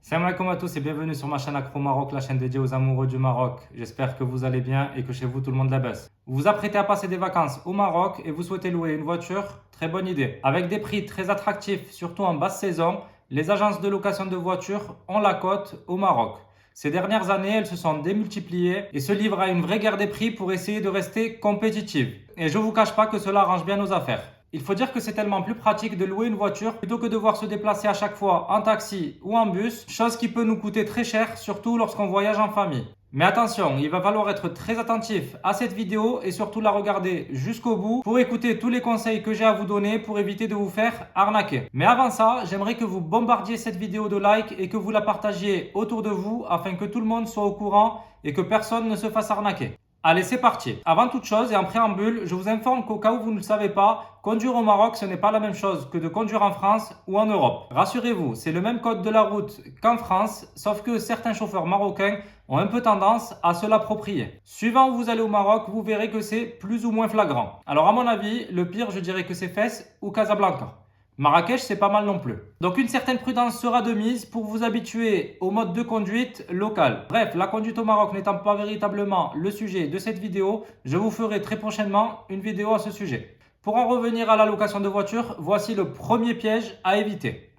Salam alaikum à tous et bienvenue sur ma chaîne Accro Maroc, la chaîne dédiée aux amoureux du Maroc. J'espère que vous allez bien et que chez vous tout le monde la baisse. Vous vous apprêtez à passer des vacances au Maroc et vous souhaitez louer une voiture? Très bonne idée. Avec des prix très attractifs, surtout en basse saison, les agences de location de voitures ont la cote au Maroc. Ces dernières années, elles se sont démultipliées et se livrent à une vraie guerre des prix pour essayer de rester compétitives. Et je ne vous cache pas que cela arrange bien nos affaires. Il faut dire que c'est tellement plus pratique de louer une voiture plutôt que de devoir se déplacer à chaque fois en taxi ou en bus, chose qui peut nous coûter très cher, surtout lorsqu'on voyage en famille. Mais attention, il va falloir être très attentif à cette vidéo et surtout la regarder jusqu'au bout pour écouter tous les conseils que j'ai à vous donner pour éviter de vous faire arnaquer. Mais avant ça, j'aimerais que vous bombardiez cette vidéo de likes et que vous la partagiez autour de vous afin que tout le monde soit au courant et que personne ne se fasse arnaquer. Allez, c'est parti. Avant toute chose et en préambule, je vous informe qu'au cas où vous ne le savez pas, conduire au Maroc, ce n'est pas la même chose que de conduire en France ou en Europe. Rassurez-vous, c'est le même code de la route qu'en France, sauf que certains chauffeurs marocains ont un peu tendance à se l'approprier. Suivant où vous allez au Maroc, vous verrez que c'est plus ou moins flagrant. Alors à mon avis, le pire, je dirais que c'est Fès ou Casablanca. Marrakech, c'est pas mal non plus. Donc une certaine prudence sera de mise pour vous habituer au mode de conduite local. Bref, la conduite au Maroc n'étant pas véritablement le sujet de cette vidéo, je vous ferai très prochainement une vidéo à ce sujet. Pour en revenir à la location de voiture, voici le premier piège à éviter.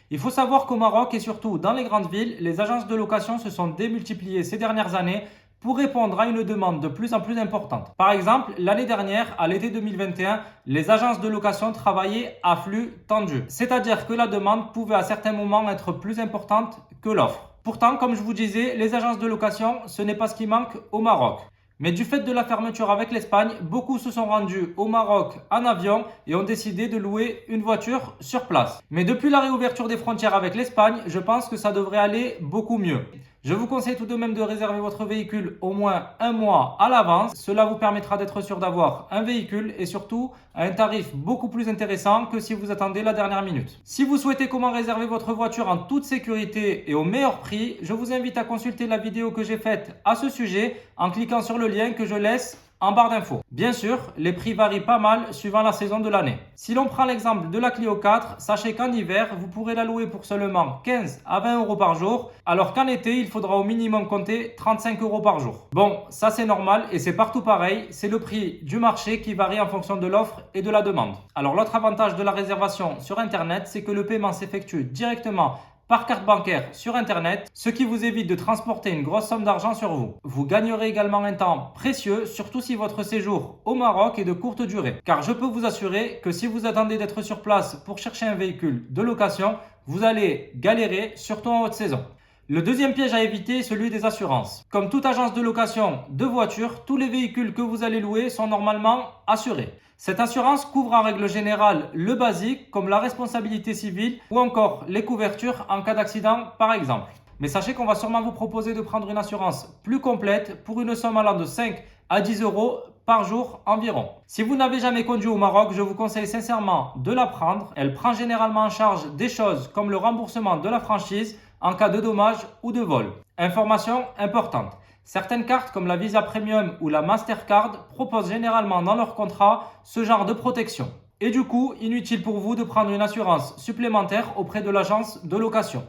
Il faut savoir qu'au Maroc et surtout dans les grandes villes, les agences de location se sont démultipliées ces dernières années pour répondre à une demande de plus en plus importante. Par exemple, l'année dernière, à l'été 2021, les agences de location travaillaient à flux tendu. C'est-à-dire que la demande pouvait à certains moments être plus importante que l'offre. Pourtant, comme je vous disais, les agences de location, ce n'est pas ce qui manque au Maroc. Mais du fait de la fermeture avec l'Espagne, beaucoup se sont rendus au Maroc en avion et ont décidé de louer une voiture sur place. Mais depuis la réouverture des frontières avec l'Espagne, je pense que ça devrait aller beaucoup mieux. Je vous conseille tout de même de réserver votre véhicule au moins un mois à l'avance. Cela vous permettra d'être sûr d'avoir un véhicule et surtout à un tarif beaucoup plus intéressant que si vous attendez la dernière minute. Si vous souhaitez comment réserver votre voiture en toute sécurité et au meilleur prix, je vous invite à consulter la vidéo que j'ai faite à ce sujet en cliquant sur le lien que je laisse en barre d'infos. Bien sûr, les prix varient pas mal suivant la saison de l'année. Si l'on prend l'exemple de la Clio 4, sachez qu'en hiver, vous pourrez la louer pour seulement 15 à 20 euros par jour, alors qu'en été, il faudra au minimum compter 35 euros par jour. Bon, ça c'est normal et c'est partout pareil, c'est le prix du marché qui varie en fonction de l'offre et de la demande. Alors l'autre avantage de la réservation sur Internet, c'est que le paiement s'effectue directement par carte bancaire sur Internet, ce qui vous évite de transporter une grosse somme d'argent sur vous. Vous gagnerez également un temps précieux, surtout si votre séjour au Maroc est de courte durée. Car je peux vous assurer que si vous attendez d'être sur place pour chercher un véhicule de location, vous allez galérer, surtout en haute saison. Le deuxième piège à éviter est celui des assurances. Comme toute agence de location de voitures, tous les véhicules que vous allez louer sont normalement assurés. Cette assurance couvre en règle générale le basique comme la responsabilité civile ou encore les couvertures en cas d'accident par exemple. Mais sachez qu'on va sûrement vous proposer de prendre une assurance plus complète pour une somme allant de 5 à 10 euros par jour environ. Si vous n'avez jamais conduit au Maroc, je vous conseille sincèrement de la prendre. Elle prend généralement en charge des choses comme le remboursement de la franchise en cas de dommage ou de vol. Information importante. Certaines cartes comme la Visa Premium ou la Mastercard proposent généralement dans leur contrat ce genre de protection. Et du coup, inutile pour vous de prendre une assurance supplémentaire auprès de l'agence de location.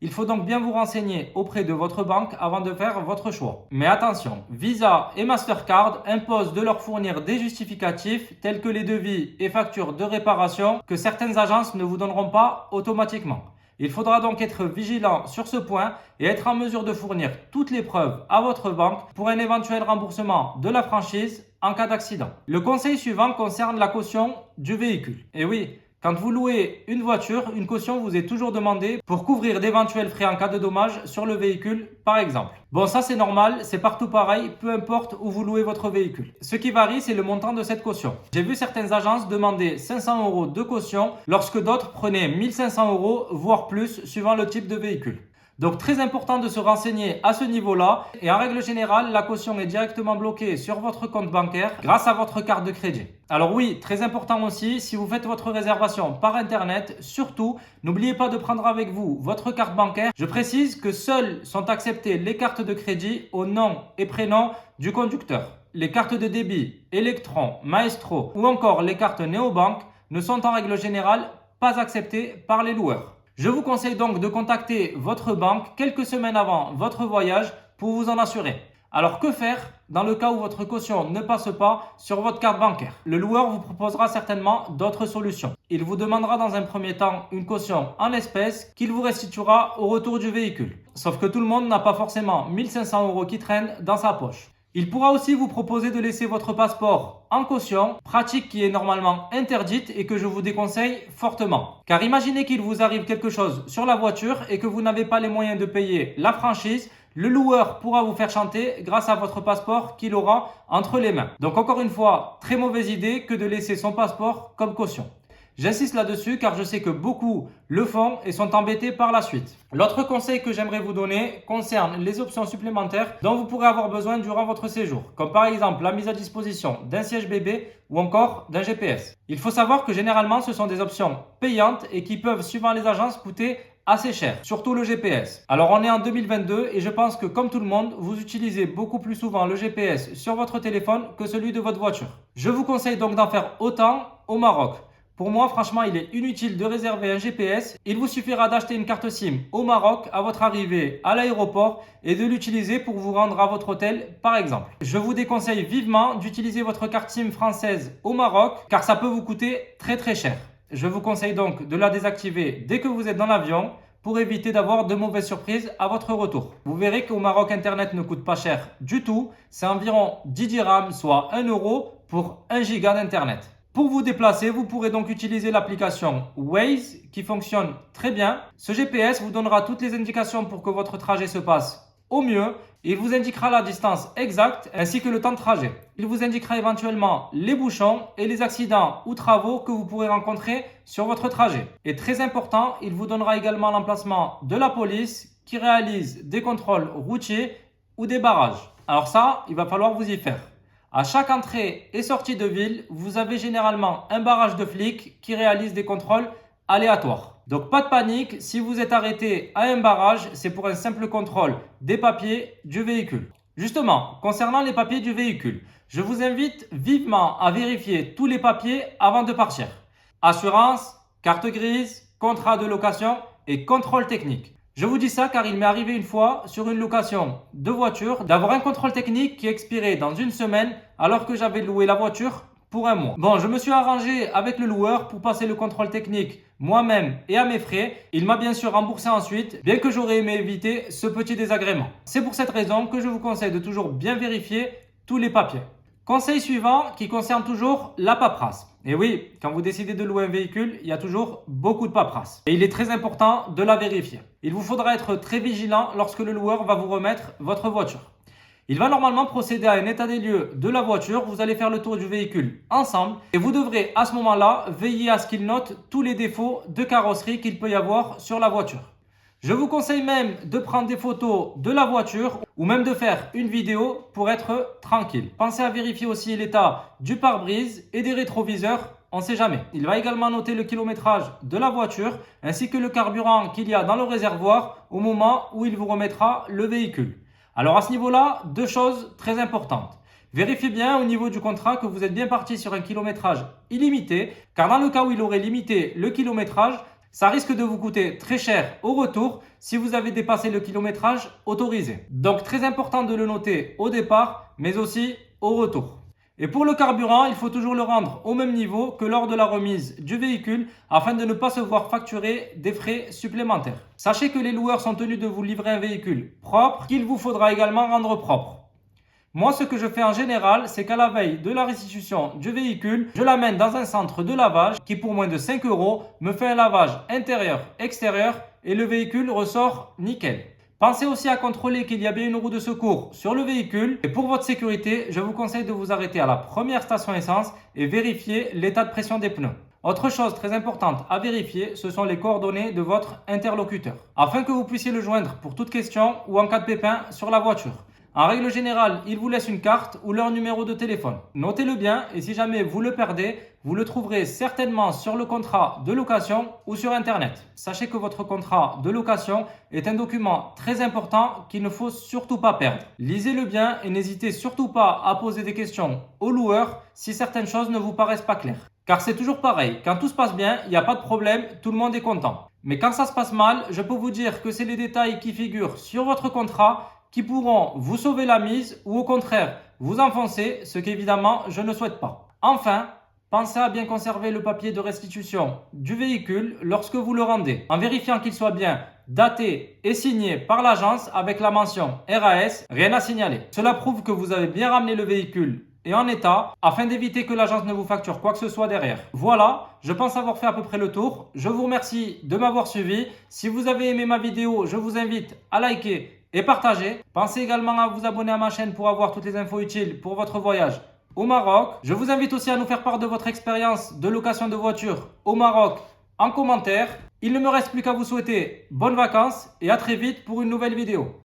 Il faut donc bien vous renseigner auprès de votre banque avant de faire votre choix. Mais attention, Visa et Mastercard imposent de leur fournir des justificatifs tels que les devis et factures de réparation que certaines agences ne vous donneront pas automatiquement. Il faudra donc être vigilant sur ce point et être en mesure de fournir toutes les preuves à votre banque pour un éventuel remboursement de la franchise en cas d'accident. Le conseil suivant concerne la caution du véhicule. Et oui, quand vous louez une voiture, une caution vous est toujours demandée pour couvrir d'éventuels frais en cas de dommage sur le véhicule, par exemple. Bon, ça c'est normal, c'est partout pareil, peu importe où vous louez votre véhicule. Ce qui varie, c'est le montant de cette caution. J'ai vu certaines agences demander 500 euros de caution, lorsque d'autres prenaient 1500 euros, voire plus, suivant le type de véhicule. Donc très important de se renseigner à ce niveau-là et en règle générale, la caution est directement bloquée sur votre compte bancaire grâce à votre carte de crédit. Alors oui, très important aussi, si vous faites votre réservation par Internet, surtout, n'oubliez pas de prendre avec vous votre carte bancaire. Je précise que seules sont acceptées les cartes de crédit au nom et prénom du conducteur. Les cartes de débit, Electron, Maestro ou encore les cartes Néobank ne sont en règle générale pas acceptées par les loueurs. Je vous conseille donc de contacter votre banque quelques semaines avant votre voyage pour vous en assurer. Alors que faire dans le cas où votre caution ne passe pas sur votre carte bancaire? Le loueur vous proposera certainement d'autres solutions. Il vous demandera dans un premier temps une caution en espèces qu'il vous restituera au retour du véhicule. Sauf que tout le monde n'a pas forcément 1500 € qui traînent dans sa poche. Il pourra aussi vous proposer de laisser votre passeport en caution, pratique qui est normalement interdite et que je vous déconseille fortement. Car imaginez qu'il vous arrive quelque chose sur la voiture et que vous n'avez pas les moyens de payer la franchise, le loueur pourra vous faire chanter grâce à votre passeport qu'il aura entre les mains. Donc encore une fois, très mauvaise idée que de laisser son passeport comme caution. J'insiste là-dessus car je sais que beaucoup le font et sont embêtés par la suite. L'autre conseil que j'aimerais vous donner concerne les options supplémentaires dont vous pourrez avoir besoin durant votre séjour, comme par exemple la mise à disposition d'un siège bébé ou encore d'un GPS. Il faut savoir que généralement ce sont des options payantes et qui peuvent, suivant les agences, coûter assez cher, surtout le GPS. Alors on est en 2022 et je pense que comme tout le monde, vous utilisez beaucoup plus souvent le GPS sur votre téléphone que celui de votre voiture. Je vous conseille donc d'en faire autant au Maroc. Pour moi, franchement, il est inutile de réserver un GPS. Il vous suffira d'acheter une carte SIM au Maroc à votre arrivée à l'aéroport et de l'utiliser pour vous rendre à votre hôtel, par exemple. Je vous déconseille vivement d'utiliser votre carte SIM française au Maroc car ça peut vous coûter très très cher. Je vous conseille donc de la désactiver dès que vous êtes dans l'avion pour éviter d'avoir de mauvaises surprises à votre retour. Vous verrez qu'au Maroc, Internet ne coûte pas cher du tout. C'est environ 10 dirhams, soit 1 € pour 1 giga d'Internet. Pour vous déplacer, vous pourrez donc utiliser l'application Waze qui fonctionne très bien. Ce GPS vous donnera toutes les indications pour que votre trajet se passe au mieux. Il vous indiquera la distance exacte ainsi que le temps de trajet. Il vous indiquera éventuellement les bouchons et les accidents ou travaux que vous pourrez rencontrer sur votre trajet. Et très important, il vous donnera également l'emplacement de la police qui réalise des contrôles routiers ou des barrages. Alors ça, il va falloir vous y faire. À chaque entrée et sortie de ville, vous avez généralement un barrage de flics qui réalise des contrôles aléatoires. Donc pas de panique, si vous êtes arrêté à un barrage, c'est pour un simple contrôle des papiers du véhicule. Justement, concernant les papiers du véhicule, je vous invite vivement à vérifier tous les papiers avant de partir. Assurance, carte grise, contrat de location et contrôle technique. Je vous dis ça car il m'est arrivé une fois sur une location de voiture d'avoir un contrôle technique qui expirait dans une semaine alors que j'avais loué la voiture pour un mois. Bon, je me suis arrangé avec le loueur pour passer le contrôle technique moi-même et à mes frais. Il m'a bien sûr remboursé ensuite, bien que j'aurais aimé éviter ce petit désagrément. C'est pour cette raison que je vous conseille de toujours bien vérifier tous les papiers. Conseil suivant qui concerne toujours la paperasse. Et oui, quand vous décidez de louer un véhicule, il y a toujours beaucoup de paperasse. Et il est très important de la vérifier. Il vous faudra être très vigilant lorsque le loueur va vous remettre votre voiture. Il va normalement procéder à un état des lieux de la voiture. Vous allez faire le tour du véhicule ensemble. Et vous devrez à ce moment-là veiller à ce qu'il note tous les défauts de carrosserie qu'il peut y avoir sur la voiture. Je vous conseille même de prendre des photos de la voiture ou même de faire une vidéo pour être tranquille. Pensez à vérifier aussi l'état du pare-brise et des rétroviseurs, on ne sait jamais. Il va également noter le kilométrage de la voiture ainsi que le carburant qu'il y a dans le réservoir au moment où il vous remettra le véhicule. Alors à ce niveau-là, deux choses très importantes. Vérifiez bien au niveau du contrat que vous êtes bien parti sur un kilométrage illimité, car dans le cas où il aurait limité le kilométrage, ça risque de vous coûter très cher au retour si vous avez dépassé le kilométrage autorisé. Donc très important de le noter au départ, mais aussi au retour. Et pour le carburant, il faut toujours le rendre au même niveau que lors de la remise du véhicule afin de ne pas se voir facturer des frais supplémentaires. Sachez que les loueurs sont tenus de vous livrer un véhicule propre qu'il vous faudra également rendre propre. Moi, ce que je fais en général, c'est qu'à la veille de la restitution du véhicule, je l'amène dans un centre de lavage qui, pour moins de 5 € me fait un lavage intérieur-extérieur et le véhicule ressort nickel. Pensez aussi à contrôler qu'il y a bien une roue de secours sur le véhicule. Et pour votre sécurité, je vous conseille de vous arrêter à la première station essence et vérifier l'état de pression des pneus. Autre chose très importante à vérifier, ce sont les coordonnées de votre interlocuteur, afin que vous puissiez le joindre pour toute question ou en cas de pépin sur la voiture. En règle générale, ils vous laissent une carte ou leur numéro de téléphone. Notez-le bien et si jamais vous le perdez, vous le trouverez certainement sur le contrat de location ou sur Internet. Sachez que votre contrat de location est un document très important qu'il ne faut surtout pas perdre. Lisez-le bien et n'hésitez surtout pas à poser des questions au loueur si certaines choses ne vous paraissent pas claires. Car c'est toujours pareil, quand tout se passe bien, il n'y a pas de problème, tout le monde est content. Mais quand ça se passe mal, je peux vous dire que c'est les détails qui figurent sur votre contrat qui pourront vous sauver la mise ou au contraire vous enfoncer, ce qu'évidemment je ne souhaite pas. Enfin, pensez à bien conserver le papier de restitution du véhicule lorsque vous le rendez, en vérifiant qu'il soit bien daté et signé par l'agence avec la mention RAS, rien à signaler. Cela prouve que vous avez bien ramené le véhicule et en état afin d'éviter que l'agence ne vous facture quoi que ce soit derrière. Voilà, je pense avoir fait à peu près le tour. Je vous remercie de m'avoir suivi. Si vous avez aimé ma vidéo, je vous invite à liker et partager. Pensez également à vous abonner à ma chaîne pour avoir toutes les infos utiles pour votre voyage au Maroc. Je vous invite aussi à nous faire part de votre expérience de location de voiture au Maroc en commentaire. Il ne me reste plus qu'à vous souhaiter bonnes vacances et à très vite pour une nouvelle vidéo.